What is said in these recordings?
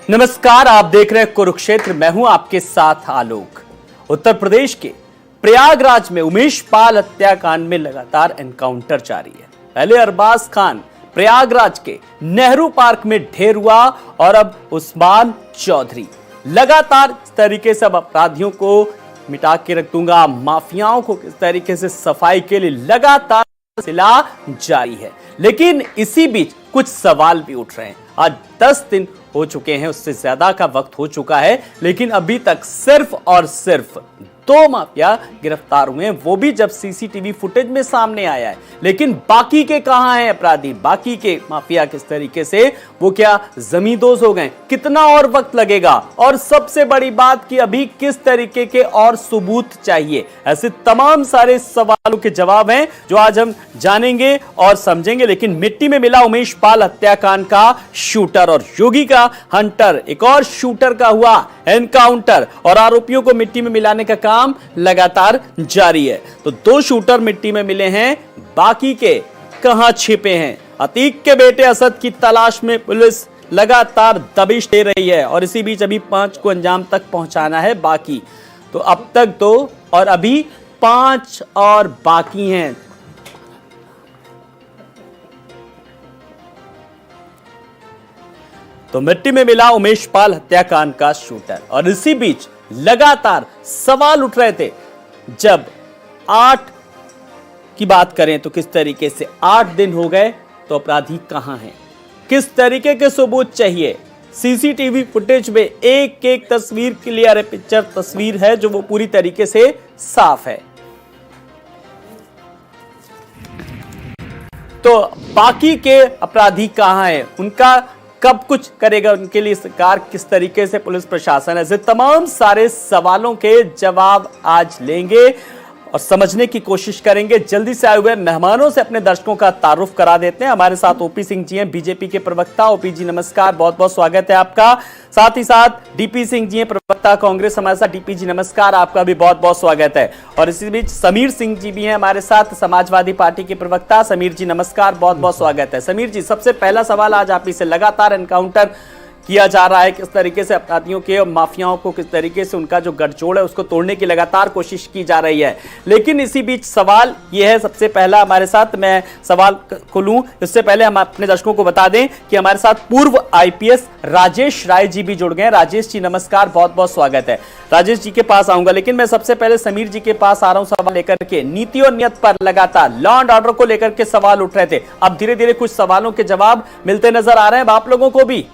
नमस्कार, आप देख रहे हैं कुरुक्षेत्र। मैं हूं आपके साथ आलोक। उत्तर प्रदेश के प्रयागराज में उमेश पाल हत्याकांड में लगातार एनकाउंटर जारी है। पहले अरबाज खान प्रयागराज के नेहरू पार्क में ढेर हुआ और अब उस्मान चौधरी। लगातार इस तरीके से अब अपराधियों को मिटा के रख दूंगा, माफियाओं को किस तरीके से सफाई के लिए लगातार सिलसिला जारी है। लेकिन इसी बीच कुछ सवाल भी उठ रहे हैं। आज 10 दिन हो चुके हैं, उससे ज्यादा का वक्त हो चुका है, लेकिन अभी तक सिर्फ और सिर्फ 2 माफिया गिरफ्तार हुए हैं, वो भी जब सीसीटीवी फुटेज में सामने आया है। लेकिन बाकी के कहां हैं अपराधी? बाकी के माफिया किस तरीके से वो क्या जमींदोज हो गए? कितना और वक्त लगेगा? और सबसे बड़ी बात कि अभी किस तरीके के और सबूत चाहिए? ऐसे तमाम सारे सवालों के जवाब हैं जो आज हम जानेंगे और समझेंगे। लेकिन मिट्टी में मिला उमेश पाल हत्याकांड का शूटर और योगी का हंटर, एक और शूटर का हुआ एनकाउंटर और आरोपियों को मिट्टी में मिलाने का काम लगातार जारी है। तो 2 शूटर मिट्टी में मिले हैं, बाकी के कहां छिपे हैं? अतीक के बेटे असद की तलाश में पुलिस लगातार दबिश दे रही है और इसी बीच अभी 5 को अंजाम तक पहुंचाना है बाकी। तो अब तक 2 और अभी 5 और बाकी हैं। तो मिट्टी में मिला उमेश पाल हत्याकांड का शूटर और इसी बीच लगातार सवाल उठ रहे थे। जब 8 की बात करें तो किस तरीके से 8 दिन हो गए तो अपराधी कहां हैं? किस तरीके के सबूत चाहिए? सीसीटीवी फुटेज में एक एक तस्वीर क्लियर है, पिक्चर तस्वीर है जो वो पूरी तरीके से साफ है। तो बाकी के अपराधी कहां हैं? उनका कब कुछ करेगा उनके लिए सरकार? किस तरीके से पुलिस प्रशासन? ऐसे तमाम सारे सवालों के जवाब आज लेंगे और समझने की कोशिश करेंगे। जल्दी से आए हुए मेहमानों से अपने दर्शकों का तारुफ करा देते हैं। हमारे साथ ओपी सिंह जी हैं, बीजेपी के प्रवक्ता। ओपी जी नमस्कार, बहुत बहुत स्वागत है आपका। साथ ही साथ डीपी सिंह जी हैं, प्रवक्ता कांग्रेस, हमारे साथ। डीपी जी नमस्कार, आपका भी बहुत बहुत स्वागत है। और इसी बीच समीर सिंह जी भी हैं हमारे साथ, समाजवादी पार्टी के प्रवक्ता। समीर जी नमस्कार, बहुत बहुत स्वागत है। समीर जी, सबसे पहला सवाल आज आप ही से, लगातार एनकाउंटर किया जा रहा है, किस तरीके से अपराधियों के और माफियाओं को किस तरीके से उनका जो गठजोड़ है उसको तोड़ने की लगातार कोशिश की जा रही है। लेकिन इसी बीच सवाल यह है, सबसे पहला हमारे साथ मैं सवाल खोलूं इससे पहले हम अपने दर्शकों को बता दें कि हमारे साथ पूर्व आईपीएस राजेश राय जी भी जुड़ गए। राजेश जी नमस्कार, बहुत बहुत स्वागत है। राजेश जी के पास आऊंगा, लेकिन मैं सबसे पहले समीर जी के पास आ रहा हूं सवाल लेकर के। नीति और नियत पर लगातार लॉ एंड ऑर्डर को लेकर के सवाल उठ रहे थे, अब धीरे धीरे कुछ सवालों के जवाब मिलते नजर आ रहे हैं आप लोगों को भी।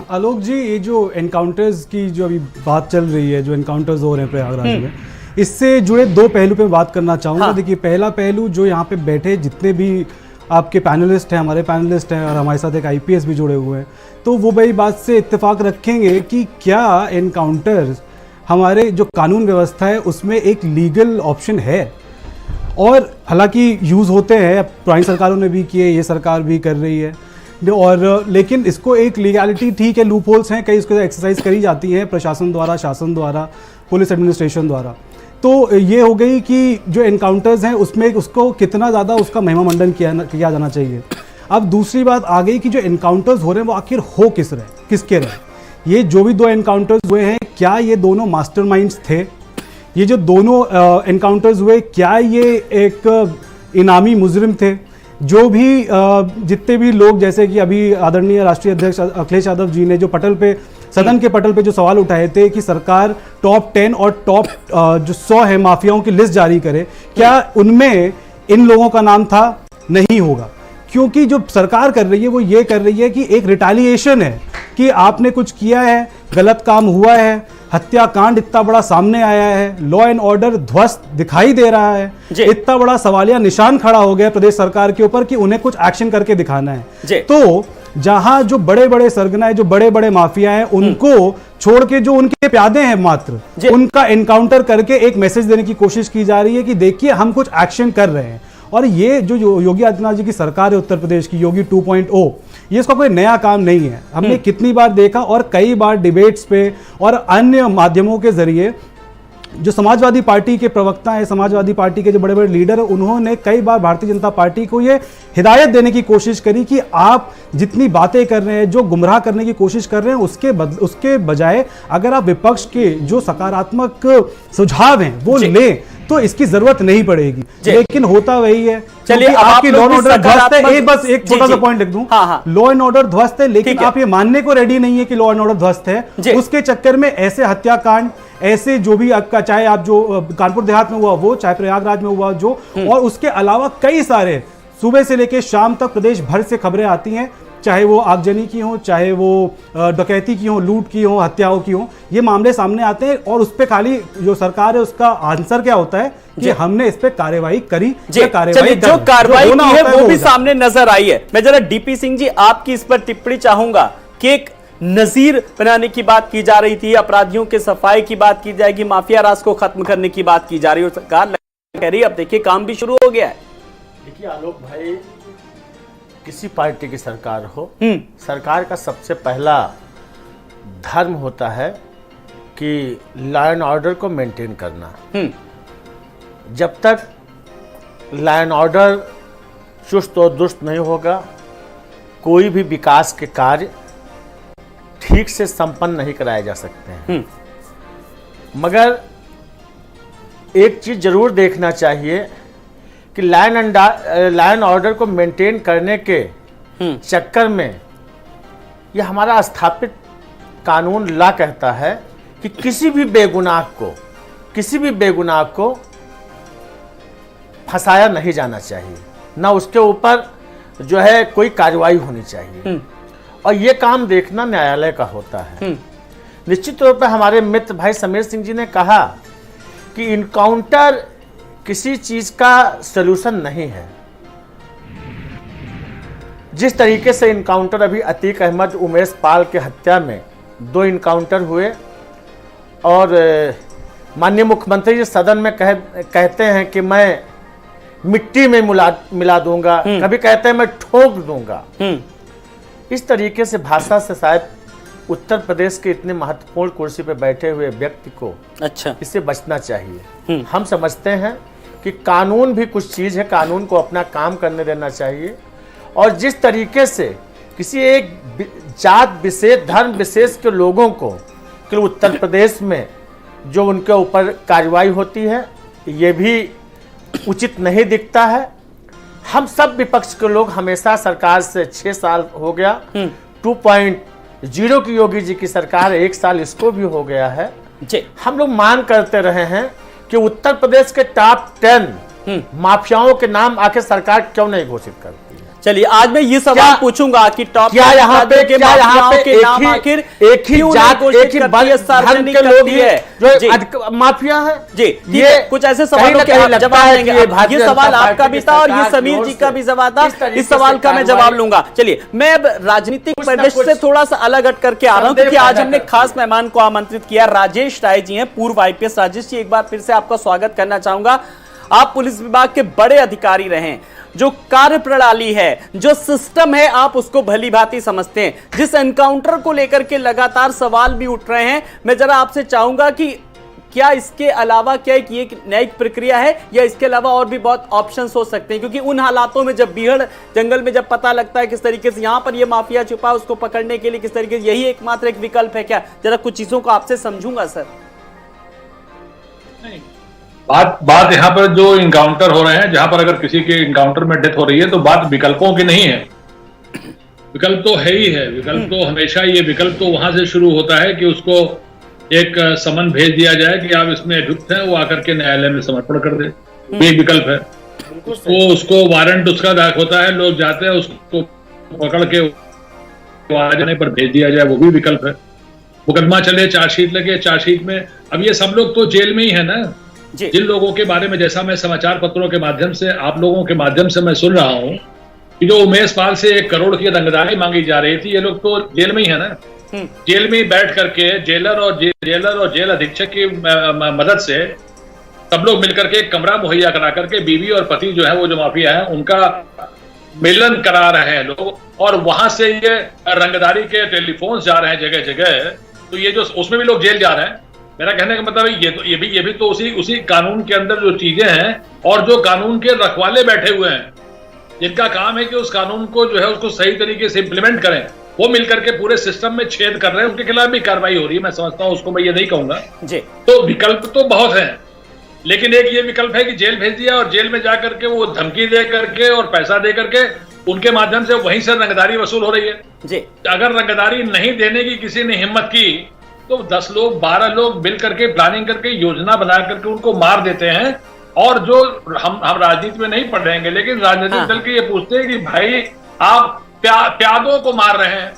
आलोक जी, ये जो एनकाउंटर्स की जो अभी बात चल रही है, जो एनकाउंटर्स हो रहे हैं प्रयागराज में, इससे जुड़े 2 पहलू पे बात करना चाहूँगा। हाँ। देखिए, पहला पहलू जो यहाँ पे बैठे जितने भी आपके पैनलिस्ट हैं, हमारे पैनलिस्ट हैं और हमारे साथ एक आईपीएस भी जुड़े हुए हैं, तो वो बड़ी बात से इत्तेफाक रखेंगे कि क्या एनकाउंटर्स हमारे जो कानून व्यवस्था है उसमें एक लीगल ऑप्शन है। और हालांकि यूज़ होते हैं, पुरानी सरकारों ने भी किए, ये सरकार भी कर रही है, और लेकिन इसको एक लीगैलिटी, ठीक है, लूप होल्स हैं, कई इसको एक्सरसाइज करी जाती है प्रशासन द्वारा, शासन द्वारा, पुलिस एडमिनिस्ट्रेशन द्वारा। तो ये हो गई कि जो एनकाउंटर्स हैं उसमें उसको कितना ज़्यादा उसका महिमा मंडन किया जाना चाहिए। अब दूसरी बात आ गई कि जो एनकाउंटर्स हो रहे हैं वो आखिर हो किसके रहे? ये जो भी 2 एनकाउंटर्स हुए हैं, क्या ये दोनों मास्टरमाइंड्स थे? ये जो दोनों एनकाउंटर्स हुए, क्या ये एक इनामी मुजरिम थे? जो भी जितने भी लोग, जैसे कि अभी आदरणीय राष्ट्रीय अध्यक्ष अखिलेश यादव जी ने जो पटल पे, सदन के पटल पे जो सवाल उठाए थे कि सरकार टॉप 10 और टॉप जो 100 है माफियाओं की लिस्ट जारी करे, क्या उनमें इन लोगों का नाम था? नहीं होगा, क्योंकि जो सरकार कर रही है वो ये कर रही है कि एक रिटेलिएशन है कि आपने कुछ किया है, गलत काम हुआ है, हत्याकांड इतना बड़ा सामने आया है, लॉ एंड ऑर्डर ध्वस्त दिखाई दे रहा है, इतना बड़ा सवालिया निशान खड़ा हो गया प्रदेश सरकार के ऊपर कि उन्हें कुछ एक्शन करके दिखाना है। तो जहां जो बड़े बड़े सरगना है, जो बड़े बड़े माफिया हैं, उनको छोड़ के जो उनके प्यादे हैं मात्र, उनका एनकाउंटर करके एक मैसेज देने की कोशिश की जा रही है कि देखिए हम कुछ एक्शन कर रहे हैं। और ये जो योगी आदित्यनाथ जी की सरकार है उत्तर प्रदेश की, योगी 2.0, ये इसका कोई नया काम नहीं है। हमने कितनी बार देखा और कई बार डिबेट्स पे और अन्य माध्यमों के जरिए जो समाजवादी पार्टी के प्रवक्ता हैं, समाजवादी पार्टी के जो बड़े बड़े लीडर हैं, उन्होंने कई बार भारतीय जनता पार्टी को ये हिदायत देने की कोशिश करी कि आप जितनी बातें कर रहे हैं, जो गुमराह करने की कोशिश कर रहे हैं, उसके बजाय अगर आप विपक्ष के जो सकारात्मक सुझाव हैं वो लें तो इसकी जरूरत नहीं पड़ेगी। लेकिन होता वही है। चलिए, आपकी लॉ एंड ऑर्डर ध्वस्त है। बस एक छोटा सा पॉइंट लिख दूं, लॉ एंड ऑर्डर ध्वस्त है, लेकिन आप ये मानने को रेडी नहीं है कि लॉ एंड ऑर्डर ध्वस्त है। उसके चक्कर में ऐसे हत्याकांड, ऐसे जो भी आपका, चाहे आप जो कानपुर देहात में हुआ वो, चाहे प्रयागराज में हुआ जो, और उसके अलावा कई सारे सुबह से लेकर शाम तक प्रदेश भर से खबरें आती हैं, चाहे वो आगजनी की हो, चाहे वो डकैती की हो, लूट की हो, हत्याओं की हो, ये मामले सामने आते हैं। और उस पे खाली जो सरकार है उसका आंसर क्या होता है कि हमने इस पे कार्रवाई करी। जो कार्रवाई की है वो भी सामने नजर आई है। मैं जरा डीपी सिंह जी आपकी इस पर टिप्पणी चाहूंगा कि एक नजीर बनाने की बात की जा रही थी, अपराधियों के सफाई की बात की जाएगी, माफिया राज को खत्म करने की बात की जा रही है, और सरकार कह रही है अब देखिए काम भी शुरू हो गया है। देखिए आलोक भाई, किसी पार्टी की सरकार हो, सरकार का सबसे पहला धर्म होता है कि लॉ एंड ऑर्डर को मेंटेन करना। जब तक लॉ एंड ऑर्डर चुस्त और दुरुस्त नहीं होगा, कोई भी विकास के कार्य ठीक से संपन्न नहीं कराए जा सकते हैं। मगर एक चीज जरूर देखना चाहिए कि लॉ एंड ऑर्डर को मेंटेन करने के चक्कर में यह हमारा स्थापित कानून लॉ कहता है कि किसी भी बेगुनाह को फंसाया नहीं जाना चाहिए, ना उसके ऊपर जो है कोई कार्रवाई होनी चाहिए। और ये काम देखना न्यायालय का होता है। निश्चित तौर पर हमारे मित्र भाई समीर सिंह जी ने कहा कि इनकाउंटर किसी चीज का सलूशन नहीं है। जिस तरीके से इनकाउंटर अभी अतीक अहमद, उमेश पाल के हत्या में 2 इनकाउंटर हुए, और माननीय मुख्यमंत्री जी सदन में कहते हैं कि मैं मिट्टी में मिला दूंगा, कभी कहते हैं मैं ठोक दूंगा। इस तरीके से भाषा से शायद उत्तर प्रदेश के इतने महत्वपूर्ण कुर्सी पर बैठे हुए व्यक्ति को इससे बचना चाहिए। हम समझते हैं कि कानून भी कुछ चीज है, कानून को अपना काम करने देना चाहिए। और जिस तरीके से किसी एक जात विशेष, धर्म विशेष के लोगों को कि उत्तर प्रदेश में जो उनके ऊपर कार्रवाई होती है, ये भी उचित नहीं दिखता है। हम सब विपक्ष के लोग हमेशा सरकार से 6 साल हो गया, 2.0 की योगी जी की सरकार 1 साल इसको भी हो गया है, हम लोग मांग करते रहे हैं कि उत्तर प्रदेश के टॉप 10 माफियाओं के नाम आखिर सरकार क्यों नहीं घोषित करती है। चलिए, आज मैं ये सवाल पूछूंगा कि टॉप क्या यहाँ पे के नाम आखिर एक ही जात, एक ही धर्म के लोग जो माफिया है जी। ये कुछ ऐसे सवालों के जवाब देंगे। ये सवाल आपका भी था और ये समीर जी का भी सवाल था, इस सवाल का मैं जवाब लूंगा। चलिए, मैं अब राजनीतिक परिदृश्य से थोड़ा सा अलग हट करके आ रहा हूं, क्योंकि आज हमने खास मेहमान को आमंत्रित किया। राजेश राय जी हैं, पूर्व IPS। राजेश जी, एक बार फिर से आपका स्वागत करना चाहूंगा। आप पुलिस विभाग के बड़े अधिकारी रहे हैं, जो कार्य प्रणाली है, जो सिस्टम है, आप उसको भली भांति समझते हैं। जिस एनकाउंटर को लेकर के लगातार सवाल भी उठ रहे हैं, मैं जरा आपसे चाहूंगा कि क्या इसके अलावा क्या एक न्यायिक प्रक्रिया है, या इसके अलावा और भी बहुत ऑप्शंस हो सकते हैं? क्योंकि उन हालातों में जब बीहड़ जंगल में जब पता लगता है किस तरीके से यहां पर यह माफिया छुपा है, उसको पकड़ने के लिए किस तरीके से यही एकमात्र एक विकल्प है क्या? जरा कुछ चीजों को आपसे समझूंगा सर। बात यहाँ पर जो इनकाउंटर हो रहे हैं, जहां पर अगर किसी के इनकाउंटर में डेथ हो रही है, तो बात विकल्पों की नहीं है। विकल्प तो है ही है। विकल्प तो हमेशा, ये विकल्प तो वहां से शुरू होता है कि उसको एक समन भेज दिया जाए कि आप इसमें अभियुक्त हैं, वो आकर के न्यायालय में समर्पण कर दे, एक विकल्प है। तो उसको वारंट उसका दाख होता है, लोग जाते हैं, उसको पकड़ के आ जाने पर भेज दिया जाए, वो भी विकल्प है। मुकदमा चले, चार्जशीट लगे, चार्जशीट में अब ये सब लोग तो जेल में ही है ना। जिन लोगों के बारे में, जैसा मैं समाचार पत्रों के माध्यम से, आप लोगों के माध्यम से मैं सुन रहा हूं कि जो उमेश पाल से 1 करोड़ की रंगदारी मांगी जा रही थी, ये लोग तो जेल में ही है ना। जेल में ही बैठ करके जेलर और जेल अधीक्षक की मदद से सब लोग मिलकर के एक कमरा मुहैया करा करके बीवी और पति जो है, वो जो माफिया है, उनका मिलन करा रहे हैं लोग, और वहां से ये रंगदारी के टेलीफोन जा रहे हैं जगह जगह। तो ये जो उसमें भी लोग जेल जा रहे हैं, मेरा कहने का मतलब है ये भी तो उसी कानून के अंदर जो चीजें हैं और जो कानून के रखवाले बैठे हुए हैं जिनका काम है कि उस कानून को जो है उसको सही तरीके से इंप्लीमेंट करें, वो मिलकर के पूरे सिस्टम में छेद कर रहे हैं, उनके खिलाफ भी कार्रवाई हो रही है। मैं समझता हूं, उसको मैं ये नहीं कहूंगा जी। तो विकल्प तो बहुत हैं, लेकिन एक ये विकल्प है कि जेल भेज दिया और जेल में जाकर के वो धमकी दे करके और पैसा दे करके उनके माध्यम से वहीं से रंगदारी वसूल हो रही है जी। अगर रंगदारी नहीं देने की किसी ने हिम्मत की तो 10 लोग 12 लोग मिल करके प्लानिंग करके योजना बना करके उनको मार देते हैं। और जो हम राजनीति में नहीं पढ़ रहेंगे, लेकिन राजनीतिक दल के ये पूछते हैं कि भाई आप प्यादों को मार रहे हैं।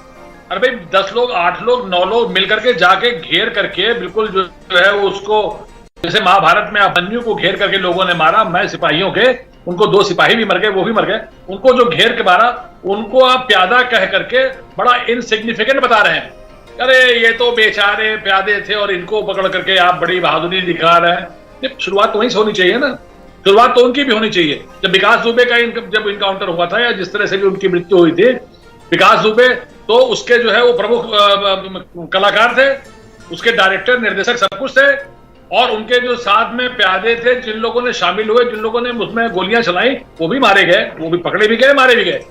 अरे भाई 10 लोग 8 लोग 9 लोग मिलकर के जाके घेर करके बिल्कुल जो है वो उसको, जैसे महाभारत में अभिमन्यु को घेर करके लोगों ने मारा, मैं सिपाहियों के, उनको 2 सिपाही भी मर गए, वो भी मर गए, उनको जो घेर के मारा उनको आप प्यादा कह करके बड़ा इनसिग्निफिकेंट बता रहे हैं। अरे ये तो बेचारे प्यादे थे और इनको पकड़ करके आप बड़ी बहादुरी दिखा रहे हैं। शुरुआत तो वहीं से होनी चाहिए ना, शुरुआत तो उनकी भी होनी चाहिए। जब विकास दुबे का जब इनकाउंटर हुआ था या जिस तरह से भी उनकी मृत्यु हुई थी, विकास दुबे तो उसके जो है वो प्रमुख कलाकार थे, उसके डायरेक्टर निर्देशक सब कुछ थे, और उनके जो साथ में प्यादे थे जिन लोगों ने शामिल हुए, जिन लोगों ने उसमें गोलियां चलाई, वो भी मारे गए, वो भी पकड़े भी गए, मारे भी गए।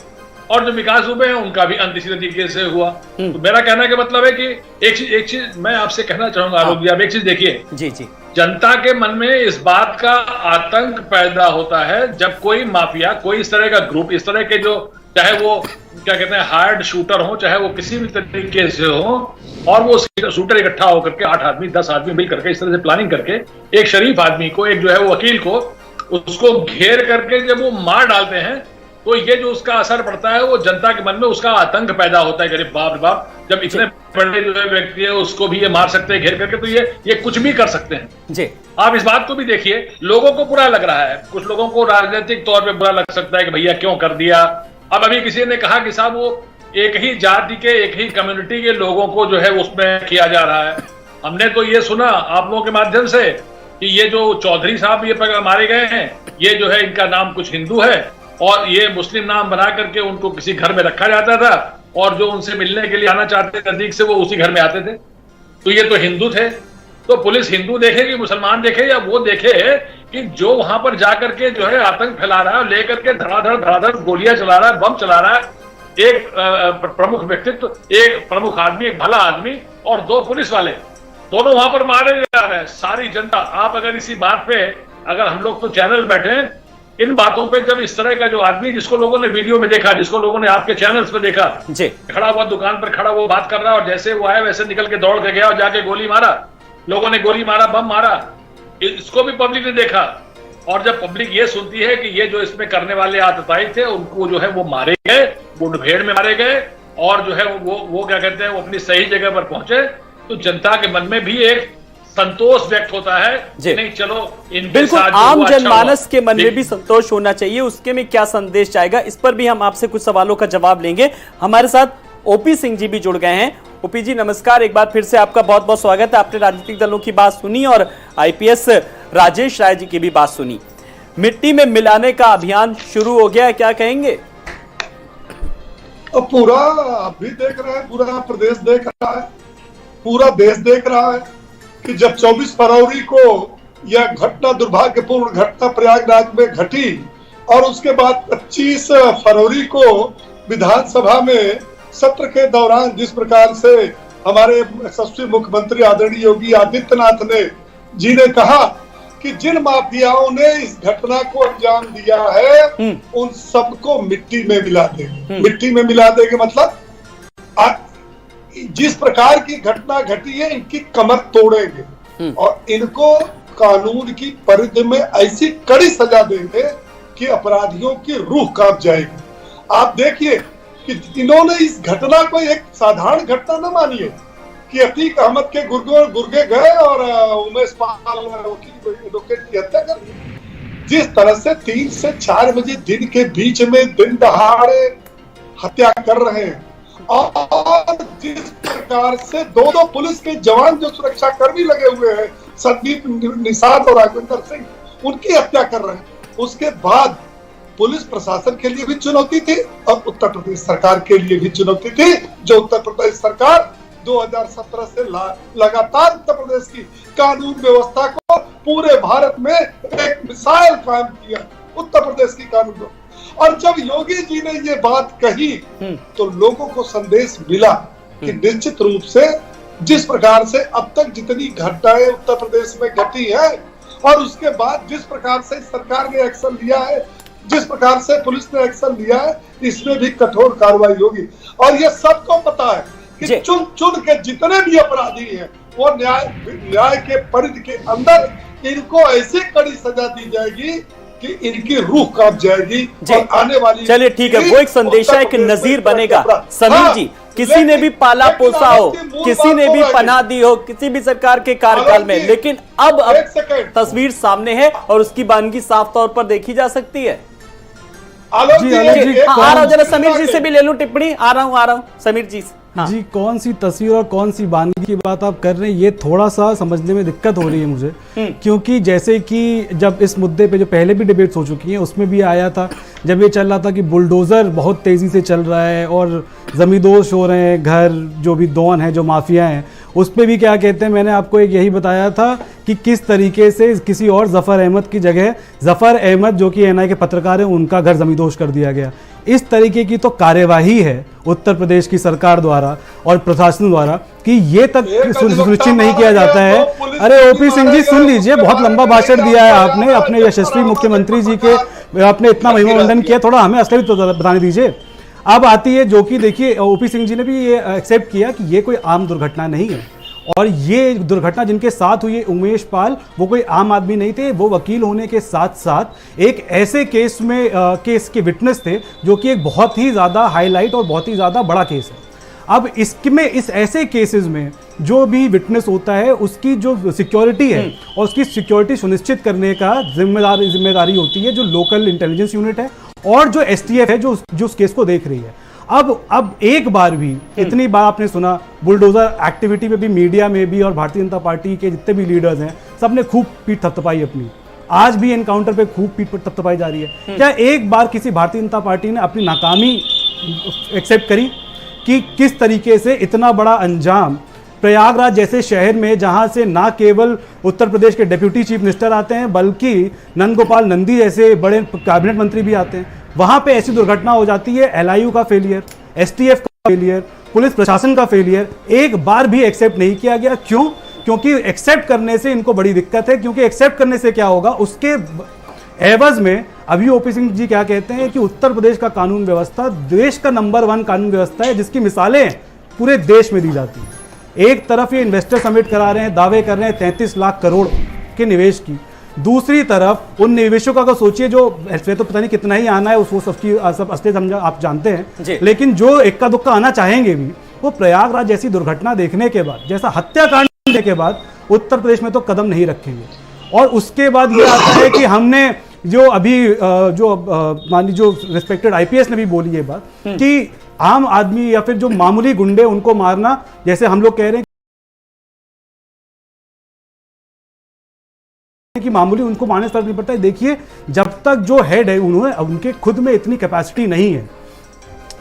और जो विकास दुबे हैं उनका भी अंत इसी तरीके से हुआ। तो मेरा कहना का मतलब है कि एक चीज मैं आपसे कहना चाहूंगा आलोक जी, आप एक चीज देखिए जी जी, जनता के मन में इस बात का आतंक पैदा होता है जब कोई माफिया, कोई इस तरह का ग्रुप, इस तरह के जो चाहे वो क्या कहते हैं हार्ड शूटर हो, चाहे वो किसी भी तरीके से हो, और वो शूटर इकट्ठा होकर के 8 आदमी 10 आदमी मिल करके इस तरह से प्लानिंग करके एक शरीफ आदमी को, एक जो है वो वकील को, उसको घेर करके जब वो मार डालते हैं तो ये जो उसका असर पड़ता है वो जनता के मन में उसका आतंक पैदा होता है कि बाप रे बाप, जब इतने बड़े जो है व्यक्ति है उसको भी ये मार सकते हैं घेर करके, तो ये कुछ भी कर सकते हैं जी। आप इस बात को भी देखिए, लोगों को बुरा लग रहा है, कुछ लोगों को राजनीतिक तौर पे बुरा लग सकता है कि भैया क्यों कर दिया। अब अभी किसी ने कहा कि साहब वो एक ही जाति के, एक ही कम्युनिटी के लोगों को जो है उसमें किया जा रहा है। हमने तो ये सुना आप लोगों के माध्यम से कि ये जो चौधरी साहब ये मारे गए हैं, ये जो है इनका नाम कुछ हिंदू है और ये मुस्लिम नाम बना करके उनको किसी घर में रखा जाता था, और जो उनसे मिलने के लिए आना चाहते थे नजदीक से वो उसी घर में आते थे। तो ये तो हिंदू थे। तो पुलिस हिंदू देखे कि मुसलमान देखे, या वो देखे कि जो वहां पर जाकर के जो है आतंक फैला रहा है, लेकर के धड़ाधड़ गोलियां चला रहा है, बम चला रहा है, एक प्रमुख व्यक्तित्व, एक प्रमुख आदमी, एक भला आदमी और 2 पुलिस वाले, दोनों वहां पर मारे जा रहे हैं। सारी जनता, आप अगर इसी बात पे, अगर हम लोग तो चैनल बैठे हैं, इन बातों पे जब इस तरह का जो आदमी, जिसको लोगों ने वीडियो में देखा, जिसको लोगों ने आपके चैनल्स पे देखा जी, खड़ा हुआ दुकान पर खड़ा वो बात कर रहा है, और जैसे वो आया वैसे निकल के दौड़ के गया और जाके गोली मारा, लोगों ने गोली मारा, बम मारा, इसको भी पब्लिक ने देखा। और जब पब्लिक ये सुनती है कि ये जो इसमें करने वाले आतताई थे उनको जो है वो मारे गए, मुठभेड़ में मारे गए, और जो है वो क्या कहते हैं वो अपनी सही जगह पर पहुंचे, तो जनता के मन में भी एक संतोष व्यक्त होता है कि नहीं चलो बिल्कुल आम जनमानस के मन में भी संतोष होना चाहिए। उसके में क्या संदेश जाएगा, इस पर भी हम आपसे कुछ सवालों का जवाब लेंगे। हमारे साथ ओपी सिंह जी भी जुड़ गए हैं। ओपी जी नमस्कार, एक बार फिर से आपका बहुत बहुत स्वागत है। आपने राजनीतिक दलों की बात सुनी और आईपीएस राजेश राय जी की भी बात सुनी। मिट्टी में मिलाने का अभियान शुरू हो गया है, क्या कहेंगे? अब पूरा आप भी देख रहे हैं, पूरा प्रदेश देख रहा है, पूरा देश देख रहा है कि जब 24 फरवरी को यह घटना, दुर्भाग्यपूर्ण घटना प्रयागराज में घटी, और उसके बाद 25 फरवरी को विधानसभा में सत्र के दौरान जिस प्रकार से हमारे यशस्वी मुख्यमंत्री आदरणीय योगी आदित्यनाथ जी ने कहा कि जिन माफियाओं ने इस घटना को अंजाम दिया है उन सबको मिट्टी में मिला देंगे। मिट्टी में मिला देंगे मतलब जिस प्रकार की घटना घटी है इनकी कमर तोड़ेंगे और इनको कानून की परिधि में ऐसी कड़ी सजा देंगे कि अपराधियों की रूह कांप जाएगी। आप देखिए कि इन्होंने इस घटना को एक साधारण घटना न मानिए कि अतीक अहमद के गुर्गे गए और उमेश पाल एडवोकेट की हत्या कर दी। जिस तरह से 3 से 4 बजे दिन के बीच में दिन दहाड़े हत्या कर रहे हैं, और जिस प्रकार से 2 पुलिस के जवान जो सुरक्षा कर्मी लगे हुए हैं, संदीप निषाद और राघवेंद्र सिंह, उनकी हत्या कर रहे हैं, उसके बाद पुलिस प्रशासन के लिए भी चुनौती थी और उत्तर प्रदेश सरकार के लिए भी चुनौती थी। जो उत्तर प्रदेश सरकार 2017 से लगातार उत्तर प्रदेश की कानून व्यवस्था को पूरे भारत में एक मिसाइल कायम किया उत्तर प्रदेश की कानून व्यवस्था। और जब योगी जी ने ये बात कही तो लोगों को संदेश मिला कि निश्चित रूप से जिस प्रकार से अब तक जितनी घटनाएं उत्तर प्रदेश में घटी है और उसके बाद जिस प्रकार से सरकार ने एक्शन लिया है, जिस प्रकार से पुलिस ने एक्शन लिया है, इसमें भी कठोर कार्रवाई होगी। और ये सबको पता है कि चुन चुन के जितने भी अपराधी हैं वो न्याय के परिधि के अंदर इनको ऐसी कड़ी सजा दी जाएगी कि इनकी रूह कांप जाएगी और आने वाली। चलिए ठीक है, वो एक संदेश है कि नजीर बनेगा। समीर जी, किसी ने भी पाला पोसा हो, किसी ने भी पनाह दी हो किसी भी सरकार के कार्यकाल में, लेकिन अब तस्वीर सामने है और उसकी बानगी साफ तौर पर देखी जा सकती है। जी, आ रहा हूं, जरा समीर जी से भी ले लूं टिप्पणी। आ रहा हूं समीर जी से। हाँ। जी, कौन सी तस्वीर और कौन सी बानगी की बात आप कर रहे हैं, ये थोड़ा सा समझने में दिक्कत हो रही है मुझे। क्योंकि जैसे कि जब इस मुद्दे पे जो पहले भी डिबेट्स हो चुकी हैं उसमें भी आया था, जब ये चल रहा था कि बुलडोज़र बहुत तेज़ी से चल रहा है और ज़मींदोज़ हो रहे हैं घर, जो भी डॉन है, जो माफिया हैं, उस पर भी क्या कहते हैं, मैंने आपको एक यही बताया था कि किस तरीके से किसी और ज़फ़र अहमद की जगह ज़फ़र अहमद जो कि एनआई के पत्रकार हैं उनका घर ज़मींदोज़ कर दिया गया। इस तरीके की तो कार्यवाही है उत्तर प्रदेश की सरकार द्वारा और प्रशासन द्वारा कि ये तक सुनिश्चित नहीं किया जाता है। अरे ओपी सिंह जी सुन लीजिए, बहुत लंबा भाषण दिया है आपने, अपने यशस्वी मुख्यमंत्री जी के आपने इतना महिमामंडन किया, थोड़ा हमें असलियत तो बताने दीजिए। अब आती है जो कि देखिए ओपी सिंह जी ने भी ये एक्सेप्ट किया कि ये कोई आम दुर्घटना नहीं है और ये दुर्घटना जिनके साथ हुई उमेश पाल वो कोई आम आदमी नहीं थे, वो वकील होने के साथ साथ एक ऐसे केस में केस के विटनेस थे जो कि एक बहुत ही ज़्यादा हाईलाइट और बहुत ही ज़्यादा बड़ा केस है। अब इसमें इस ऐसे केसेस में जो भी विटनेस होता है उसकी जो सिक्योरिटी है और उसकी सिक्योरिटी सुनिश्चित करने का जिम्मेदारी होती है जो लोकल इंटेलिजेंस यूनिट है और जो एसटीएफ है जो उस केस को देख रही है। अब एक बार भी इतनी बार आपने सुना बुलडोजर एक्टिविटी में भी, मीडिया में भी और भारतीय जनता पार्टी के जितने भी लीडर्स हैं सबने खूब पीठ थपथपाई अपनी, आज भी एनकाउंटर पे खूब पीठ थपथपाई जा रही है। क्या एक बार किसी भारतीय जनता पार्टी ने अपनी नाकामी एक्सेप्ट करी कि किस तरीके से इतना बड़ा अंजाम प्रयागराज जैसे शहर में, जहां से ना केवल उत्तर प्रदेश के डिप्यूटी चीफ मिनिस्टर आते हैं बल्कि नंदगोपाल नंदी जैसे बड़े कैबिनेट मंत्री भी आते हैं, वहां पे ऐसी दुर्घटना हो जाती है। एलआईयू का फेलियर, एसटीएफ का फेलियर, पुलिस प्रशासन का फेलियर एक बार भी एक्सेप्ट नहीं किया गया। क्यों? क्योंकि एक्सेप्ट करने से इनको बड़ी दिक्कत है, क्योंकि एक्सेप्ट करने से क्या होगा, उसके एवज में अभी ओपी सिंह जी क्या कहते हैं कि उत्तर प्रदेश का कानून व्यवस्था देश का नंबर 1 कानून व्यवस्था है जिसकी मिसालें पूरे देश में दी जाती हैं। एक तरफ ये इन्वेस्टर समिट करा रहे हैं, दावे कर रहे हैं 33 लाख करोड़ के निवेश की, दूसरी तरफ उन निवेशकों का सोचिए जो ऐसे तो पता नहीं कितना ही आना है, वो सबकी सब असलियत आप जानते हैं, लेकिन जो इक्का दुक्का आना चाहेंगे भी वो प्रयागराज जैसी दुर्घटना देखने के बाद, जैसा हत्याकांड देखने के बाद उत्तर प्रदेश में तो कदम नहीं रखेंगे। और उसके बाद ये आता है कि हमने जो अभी मान लीजिए जो रिस्पेक्टेड आईपीएस ने भी बोली ये बात कि आम आदमी या फिर जो मामूली गुंडे उनको मारना, जैसे हम लोग कह रहे हैं कि मामूली उनको मारने से फर्क नहीं पड़ता है। देखिए जब तक जो हेड है उनके खुद में इतनी कैपेसिटी नहीं है,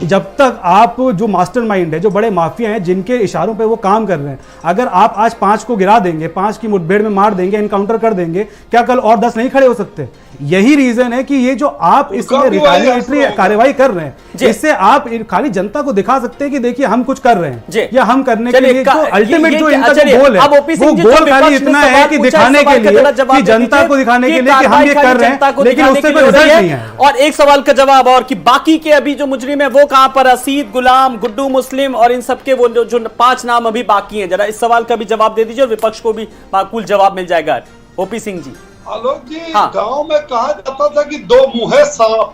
जब तक आप जो मास्टरमाइंड है, जो बड़े माफिया हैं जिनके इशारों पे वो काम कर रहे हैं, अगर आप आज 5 को गिरा देंगे, 5 की मुठभेड़ में मार देंगे, एनकाउंटर कर देंगे, क्या कल और 10 नहीं खड़े हो सकते? यही रीजन है कि ये जो आप इसमें रिटालिएटरी कार्रवाई कर रहे हैं, इससे आप खाली जनता को दिखा सकते हैं कि देखिए हम कुछ कर रहे हैं या हम करने के लिए जो अल्टीमेट जो इनका जो गोल है वो गोल खाली इतना है कि दिखाने के लिए, कि जनता को दिखाने के लिए कि हम ये कर रहे हैं, लेकिन उससे कोई रिजल्ट नहीं है। और एक सवाल का जवाब और कि बाकी के अभी जो मुजरिम है वो कहां पर, असीद, गुलाम, गुड्डू मुस्लिम और इन सबके वो जो 5 नाम अभी बाकी हैं, जरा इस सवाल का भी जवाब दे दीजिए और विपक्ष को भी माकूल जवाब मिल जाएगा। ओपी सिंह जी। आलोक जी, गांव में कहा जाता था कि 2 मुँहे सांप,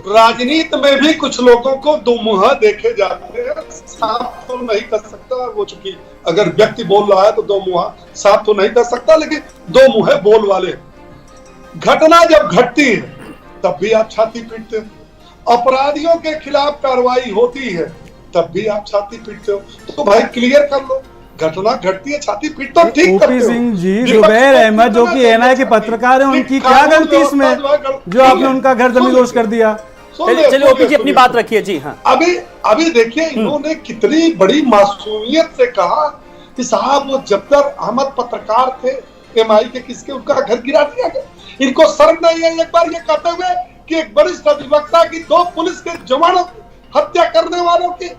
राजनीति में भी कुछ लोगों को 2 मुँह देखे जाते हैं। सांप तो नहीं कर सकता वो, चूंकि अगर व्यक्ति बोल रहा है तो 2 मुँह सांप तो नहीं कर सकता, लेकिन 2 मुँह बोल वाले। घटना जब घटती है तब भी आप छाती पीटते हो, अपराधियों के खिलाफ कार्रवाई होती है तब भी आप छाती पीटते हो। तो भाई क्लियर कर लो, घटना घटती है छाती पीट तो ठीक करते हो। ओपी सिंह जी, जुबैर अहमद जो कि एनआई के पत्रकार हैं, उनकी क्या गलती इसमें जो आपने उनका घर जमींदोज कर दिया? चलिए ओपी जी अपनी बात रखिए जी। हाँ, अभी अभी देखिए इन्होंने कितनी बड़ी मासूमियत से कहा कि साहब वो जब्तर अहमद पत्रकार थे एमआई के, किसके उनका घर गिरा दिया गया। इनको शर्म नहीं है एक बार ये कहते हुए कि एक वरिष्ठ अधिवक्ता की 2 पुलिस के जवानों की हत्या करने वालों की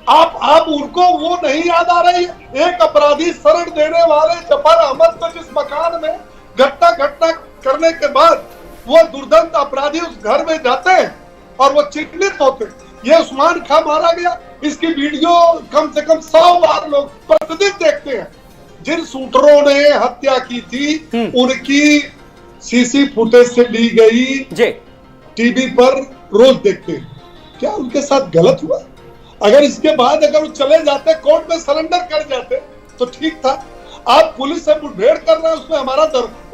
आप उनको वो नहीं याद आ रही है। एक अपराधी शरण देने वाले जफर अहमद को जिस मकान में घटना करने के बाद वो दुर्दांत अपराधी उस घर में जाते हैं और वो चिन्हित होते हैं। ये उस्मान खां मारा गया, इसकी वीडियो कम से कम 100 बार लोग प्रतिदिन देखते हैं। जिन शूटरों ने हत्या की थी उनकी सीसी फुटेज से ली गई टीवी पर रोज देखते हैं। क्या उनके साथ गलत हुआ? अगर इसके बाद अगर वो चले जाते, कोर्ट में सरेंडर कर जाते तो ठीक था। आप पुलिस से मुठभेड़ कर रहे हैं, उसमें हमारा